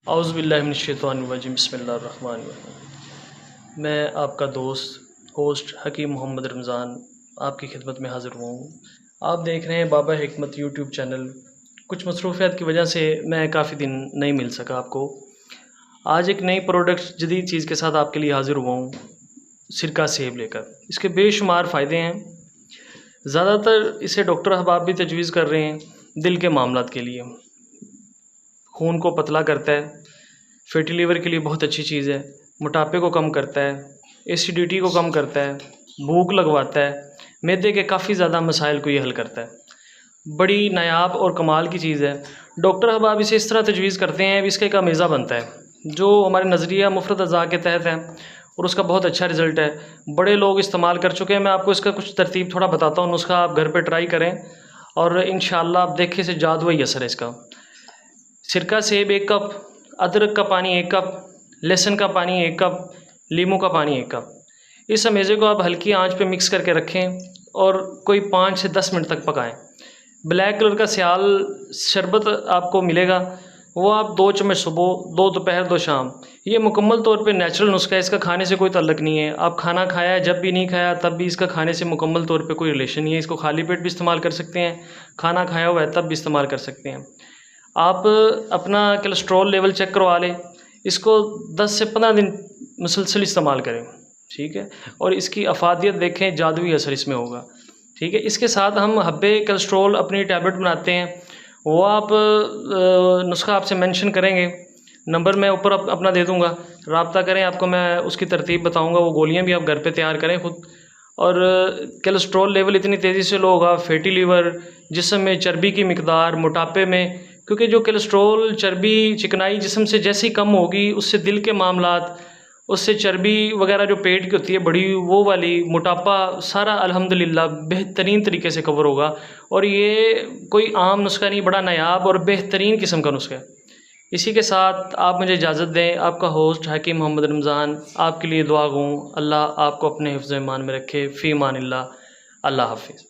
औज़ुबिल्लाहिमिनश्शैतानिर्रजीम बिस्मिल्लाहिर्रहमानिर्रहीम। मैं आपका दोस्त होस्ट हकीम मोहम्मद रमज़ान आपकी खिदमत में हाज़िर हुआ हूँ। आप देख रहे हैं बाबा हिकमत यूट्यूब चैनल। कुछ मसरूफ़ियत की वजह से मैं काफ़ी दिन नहीं मिल सका आपको। आज एक नई प्रोडक्ट जदीद चीज़ के साथ आपके लिए हाज़िर हुआ हूँ, सिरका सेब लेकर। इसके बेशुमार फ़ायदे हैं। ज़्यादातर इसे डॉक्टर अहबाब भी तजवीज़ कर रहे हैं दिल के मामलात के लिए। खून को पतला करता है, फैटी लीवर के लिए बहुत अच्छी चीज़ है, मोटापे को कम करता है, एसिडिटी को कम करता है, भूख लगवाता है, मैदे के काफ़ी ज़्यादा मसाइल को ये हल करता है। बड़ी नायाब और कमाल की चीज़ है। डॉक्टर अहबाब इसे इस तरह तजवीज़ करते हैं, इसका एक अमेज़ा बनता है जो हमारे नज़रिया मुफ़रद अज़ा के तहत है और उसका बहुत अच्छा रिज़ल्ट है। बड़े लोग इस्तेमाल कर चुके हैं। मैं आपको इसका कुछ तरतीब थोड़ा बताता हूँ, नुस्खा आप घर पे ट्राई करें और इंशाअल्लाह आप देखें इसे जादुई असर है इसका। सिरका सेब 1 कप, अदरक का पानी 1 कप, लहसुन का पानी 1 कप, लीमू का पानी 1 कप। इस अमेज़े को आप हल्की आंच पे मिक्स करके रखें और कोई 5 से 10 मिनट तक पकाएं। ब्लैक कलर का स्याल शरबत आपको मिलेगा, वो आप 2 चम्मच सुबह, 2 दोपहर, 2 शाम। ये मुकम्मल तौर पे नेचुरल नुस्खा है, इसका खाने से कोई ताल्लुक़ नहीं है। आप खाना खाया है, जब भी नहीं खाया तब भी इसका खाने से मुकम्मल तौर पे कोई रिलेशन नहीं है। इसको खाली पेट भी इस्तेमाल कर सकते हैं, खाना खाया हुआ है तब भी इस्तेमाल कर सकते हैं। आप अपना कोलेस्ट्रॉल लेवल चेक करवा लें, इसको 10 से 15 दिन मुसलसल इस्तेमाल करें, ठीक है। और इसकी अफादियत देखें, जादुई असर इसमें होगा, ठीक है। इसके साथ हम हब्बे कोलेस्ट्रॉल अपनी टैबलेट बनाते हैं, वो आप नुस्खा आपसे मेंशन करेंगे, नंबर मैं ऊपर अपना दे दूँगा, रब्ता करें, आपको मैं उसकी तरतीब बताऊँगा। वो गोलियाँ भी आप घर पे तैयार करें खुद। और कोलेस्ट्रॉल लेवल इतनी तेज़ी से लो होगा, फैटी लीवर, जिस्म में चर्बी की मिकदार, मोटापे में, क्योंकि जो कोलेस्ट्रॉल, चर्बी, चिकनाई जिस्म से जैसी कम होगी, उससे दिल के मामलात, उससे चर्बी वगैरह जो पेट की होती है बड़ी, वो वाली, मोटापा, सारा अल्हम्दुलिल्लाह बेहतरीन तरीके से कवर होगा। और ये कोई आम नुस्खा नहीं, बड़ा नायाब और बेहतरीन किस्म का नुस्खा है। इसी के साथ आप मुझे इजाज़त दें। आपका होस्ट हकीम मोहम्मद रमज़ान आपके लिए दुआ गो। अल्लाह आपको अपने हिफ्ज़-ए-ईमान में रखे। फ़ी अमानिल्लाह। अल्लाह हाफ़िज़।